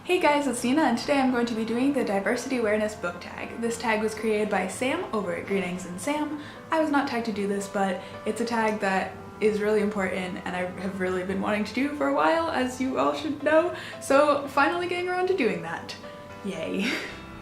Hey guys, it's Nina, and today I'm going to be doing the Diversity Awareness book tag. This tag was created by Sam over at Green Eggs and Sam. I was not tagged to do this, but it's a tag that is really important and I have really been wanting to do for a while, as you all should know, so finally getting around to doing that. Yay.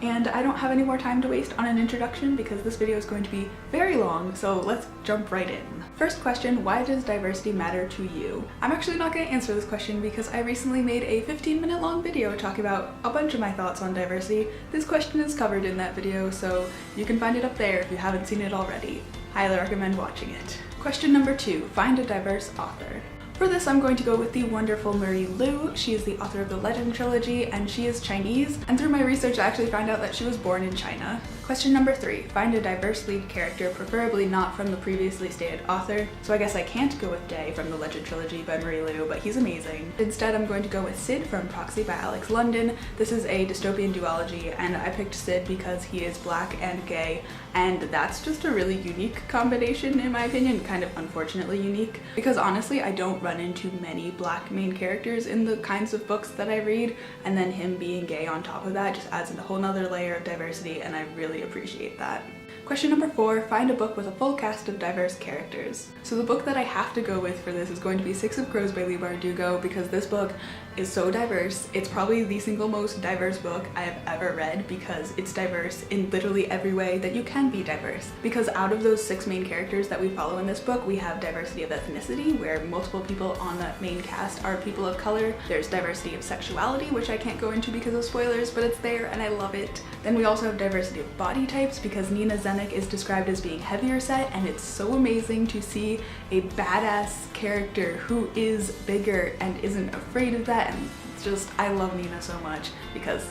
And I don't have any more time to waste on an introduction because this video is going to be very long, so let's jump right in. First question, why does diversity matter to you? I'm actually not going to answer this question because I recently made a 15-minute long video talking about a bunch of my thoughts on diversity. This question is covered in that video, so you can find it up there if you haven't seen it already. Highly recommend watching it. Question number 2, find a diverse author. For this, I'm going to go with the wonderful Marie Lu. She is the author of the Legend trilogy, and she is Chinese, and through my research I actually found out that she was born in China. Question number 3, find a diverse lead character, preferably not from the previously stated author. So I guess I can't go with Day from the Legend trilogy by Marie Lu, but he's amazing. Instead, I'm going to go with Sid from Proxy by Alex London. This is a dystopian duology, and I picked Sid because he is black and gay, and that's just a really unique combination in my opinion, kind of unfortunately unique, because honestly I don't run into many black main characters in the kinds of books that I read, and then him being gay on top of that just adds a whole nother layer of diversity, and I really appreciate that. Question number 4, find a book with a full cast of diverse characters. So the book that I have to go with for this is going to be Six of Crows by Leigh Bardugo, because this book is so diverse. It's probably the single most diverse book I have ever read because it's diverse in literally every way that you can be diverse. Because out of those 6 main characters that we follow in this book, we have diversity of ethnicity, where multiple people on the main cast are people of color. There's diversity of sexuality, which I can't go into because of spoilers, but it's there and I love it. Then we also have diversity of body types, because Nina Zenik is described as being heavier set, and it's so amazing to see a badass character who is bigger and isn't afraid of that, and it's just, I love Nina so much because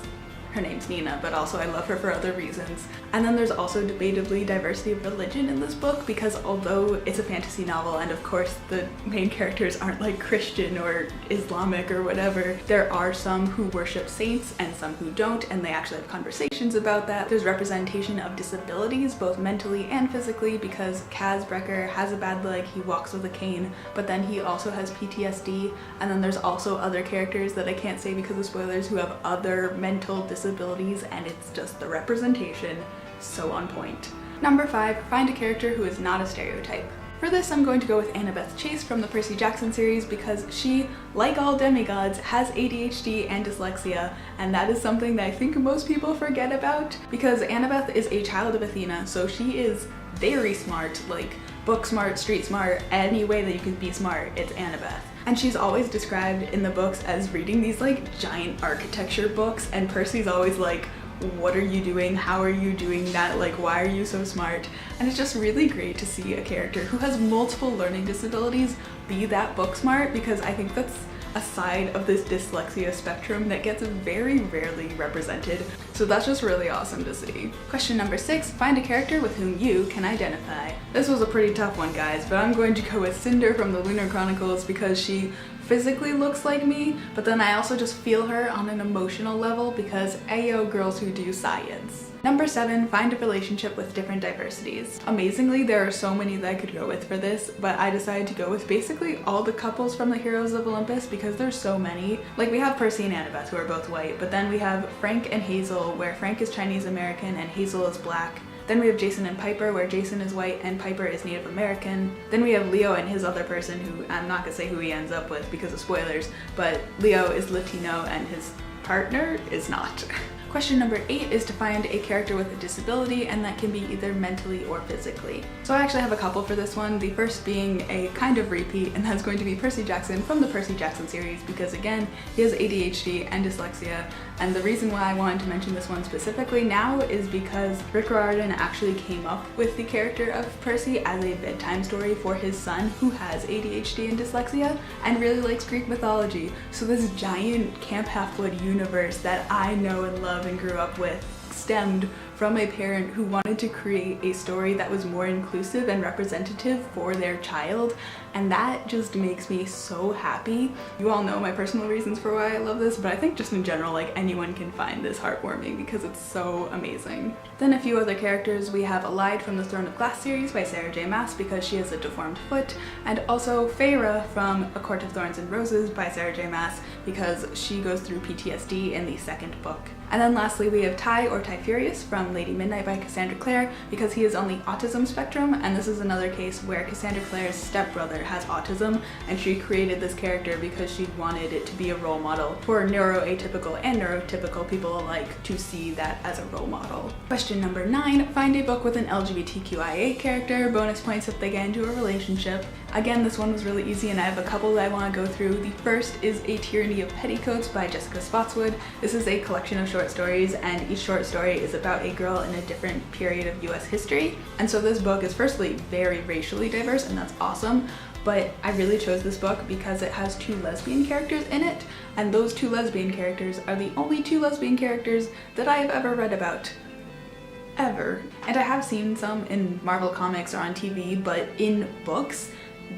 her name's Nina, but also I love her for other reasons. And then there's also debatably diversity of religion in this book, because although it's a fantasy novel and of course the main characters aren't like Christian or Islamic or whatever, there are some who worship saints and some who don't, and they actually have conversations about that. There's representation of disabilities, both mentally and physically, because Kaz Brecker has a bad leg, he walks with a cane, but then he also has PTSD, and then there's also other characters that I can't say because of spoilers who have other mental disabilities, and it's just the representation so on point. Number 5, find a character who is not a stereotype. For this, I'm going to go with Annabeth Chase from the Percy Jackson series because she, like all demigods, has ADHD and dyslexia, and that is something that I think most people forget about, because Annabeth is a child of Athena, so she is very smart, like book smart, street smart, any way that you can be smart, it's Annabeth. And she's always described in the books as reading these like giant architecture books, and Percy's always like, what are you doing? How are you doing that? Like, why are you so smart? And it's just really great to see a character who has multiple learning disabilities be that book smart, because I think that's a side of this dyslexia spectrum that gets very rarely represented. So that's just really awesome to see. Question number 6, find a character with whom you can identify. This was a pretty tough one, guys, but I'm going to go with Cinder from the Lunar Chronicles because she physically looks like me, but then I also just feel her on an emotional level because ayo, girls who do science. Number 7, find a relationship with different diversities. Amazingly, there are so many that I could go with for this, but I decided to go with basically all the couples from the Heroes of Olympus because there's so many. Like, we have Percy and Annabeth who are both white, but then we have Frank and Hazel, where Frank is Chinese American and Hazel is black. Then we have Jason and Piper, where Jason is white and Piper is Native American. Then we have Leo and his other person, who I'm not gonna say who he ends up with because of spoilers, but Leo is Latino and his partner is not. Question number 8 is to find a character with a disability, and that can be either mentally or physically. So I actually have a couple for this one, the first being a kind of repeat, and that's going to be Percy Jackson from the Percy Jackson series, because again, he has ADHD and dyslexia, and the reason why I wanted to mention this one specifically now is because Rick Riordan actually came up with the character of Percy as a bedtime story for his son who has ADHD and dyslexia and really likes Greek mythology. So this giant Camp Half-Blood universe that I know and love and grew up with stemmed from a parent who wanted to create a story that was more inclusive and representative for their child, and that just makes me so happy. You all know my personal reasons for why I love this, but I think just in general, like, anyone can find this heartwarming because it's so amazing. Then a few other characters. We have Allied from the Throne of Glass series by Sarah J. Maas because she has a deformed foot, and also Feyre from A Court of Thorns and Roses by Sarah J. Maas because she goes through PTSD in the second book. And then lastly we have Ty or Typhurius from Lady Midnight by Cassandra Clare because he is on the autism spectrum, and this is another case where Cassandra Clare's stepbrother has autism, and she created this character because she wanted it to be a role model for neuroatypical and neurotypical people alike to see that as a role model. Question number 9, find a book with an LGBTQIA character, bonus points if they get into a relationship. Again, this one was really easy and I have a couple that I want to go through. The first is A Tyranny of Petticoats by Jessica Spotswood. This is a collection of short stories, and each short story is about a girl in a different period of US history. And so this book is firstly very racially diverse, and that's awesome. But I really chose this book because it has 2 lesbian characters in it, and those 2 lesbian characters are the only 2 lesbian characters that I have ever read about. Ever. And I have seen some in Marvel Comics or on TV, but in books,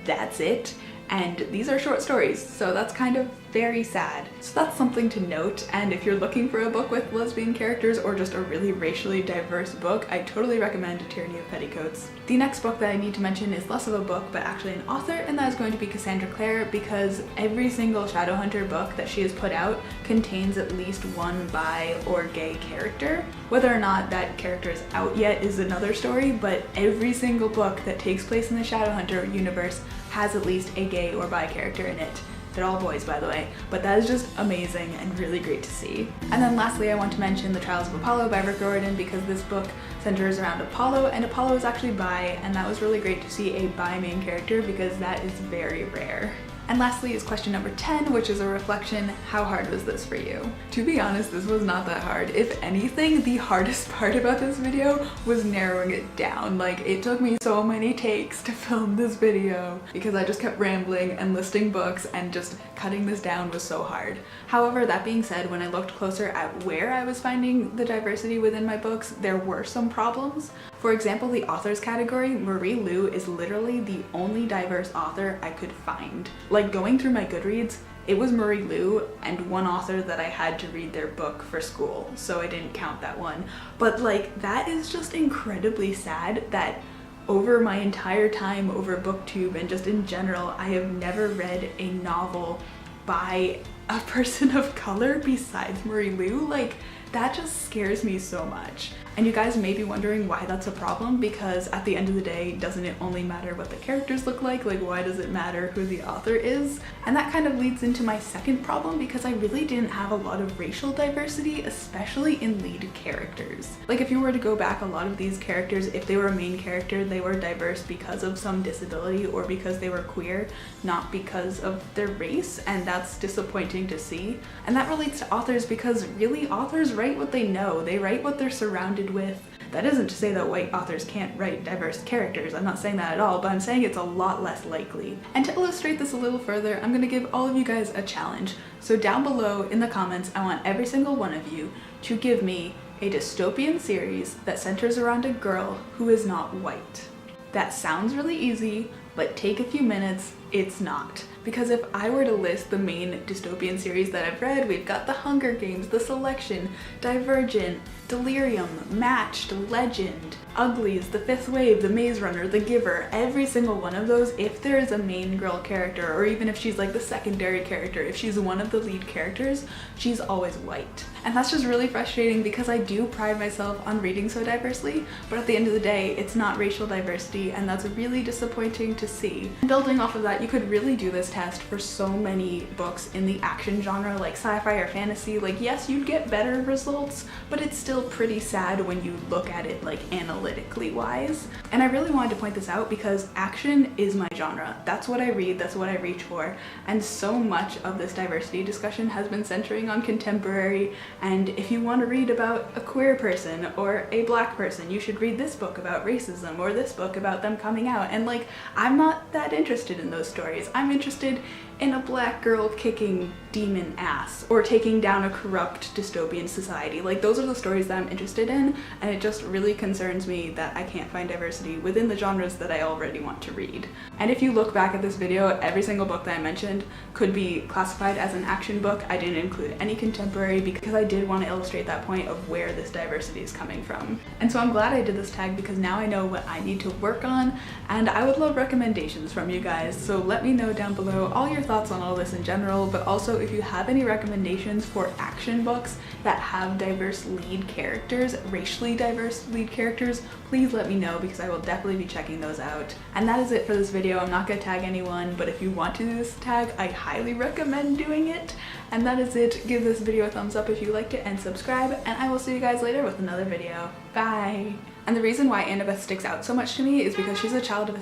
that's it. And these are short stories, so that's kind of very sad. So that's something to note, and if you're looking for a book with lesbian characters or just a really racially diverse book, I totally recommend A Tyranny of Petticoats. The next book that I need to mention is less of a book but actually an author, and that is going to be Cassandra Clare because every single Shadowhunter book that she has put out contains at least one bi or gay character. Whether or not that character is out yet is another story, but every single book that takes place in the Shadowhunter universe has at least a gay or bi character in it. They're all boys, by the way, but that is just amazing and really great to see. And then lastly, I want to mention The Trials of Apollo by Rick Riordan because this book centers around Apollo, and Apollo is actually bi, and that was really great to see a bi main character because that is very rare. And lastly is question number 10, which is a reflection. How hard was this for you? To be honest, this was not that hard. If anything, the hardest part about this video was narrowing it down. Like, it took me so many takes to film this video because I just kept rambling and listing books, and just cutting this down was so hard. However, that being said, when I looked closer at where I was finding the diversity within my books, there were some problems. For example, the authors category, Marie Lu is literally the only diverse author I could find. Like, going through my Goodreads, it was Marie Lu and one author that I had to read their book for school, so I didn't count that one. But like, that is just incredibly sad that over my entire time over BookTube and just in general, I have never read a novel by a person of color besides Marie Lu. Like, that just scares me so much. And you guys may be wondering why that's a problem, because at the end of the day, doesn't it only matter what the characters look like? Like, why does it matter who the author is? And that kind of leads into my second problem, because I really didn't have a lot of racial diversity, especially in lead characters. Like, if you were to go back, a lot of these characters, if they were a main character, they were diverse because of some disability or because they were queer, not because of their race, and that's disappointing to see. And that relates to authors because really authors write what they know. They write what they're surrounded with. That isn't to say that white authors can't write diverse characters. I'm not saying that at all, but I'm saying it's a lot less likely. And to illustrate this a little further, I'm gonna give all of you guys a challenge. So down below in the comments, I want every single one of you to give me a dystopian series that centers around a girl who is not white. That sounds really easy, but take a few minutes, it's not. Because if I were to list the main dystopian series that I've read, we've got The Hunger Games, The Selection, Divergent, Delirium, Matched, Legend, Uglies, The Fifth Wave, The Maze Runner, The Giver, every single one of those, if there is a main girl character, or even if she's like the secondary character, if she's one of the lead characters, she's always white. And that's just really frustrating because I do pride myself on reading so diversely, but at the end of the day, it's not racial diversity, and that's really disappointing to see. Building off of that, you could really do this test for so many books in the action genre, like sci-fi or fantasy. Like, yes, you'd get better results, but it's still pretty sad when you look at it like analytically wise. And I really wanted to point this out because action is my genre. That's what I read, that's what I reach for, and so much of this diversity discussion has been centering on contemporary. And if you want to read about a queer person or a black person, you should read this book about racism or this book about them coming out. And like, I'm not that interested in those stories. I'm interested in a black girl kicking demon ass or taking down a corrupt dystopian society. Like, those are the stories that I'm interested in, and it just really concerns me that I can't find diversity within the genres that I already want to read. And if you look back at this video, every single book that I mentioned could be classified as an action book. I didn't include any contemporary because I did want to illustrate that point of where this diversity is coming from. And so I'm glad I did this tag because now I know what I need to work on, and I would love recommendations from you guys. So let me know down below all your thoughts on all this in general, but also if you have any recommendations for action books that have diverse lead characters, racially diverse lead characters, please let me know because I will definitely be checking those out. And that is it for this video. I'm not gonna tag anyone, but if you want to do this tag, I highly recommend doing it. And that is it. Give this video a thumbs up if you liked it and subscribe, and I will see you guys later with another video. Bye! And the reason why Annabeth sticks out so much to me is because she's a child of a...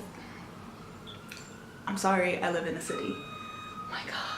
I'm sorry, I live in a city. Oh my god.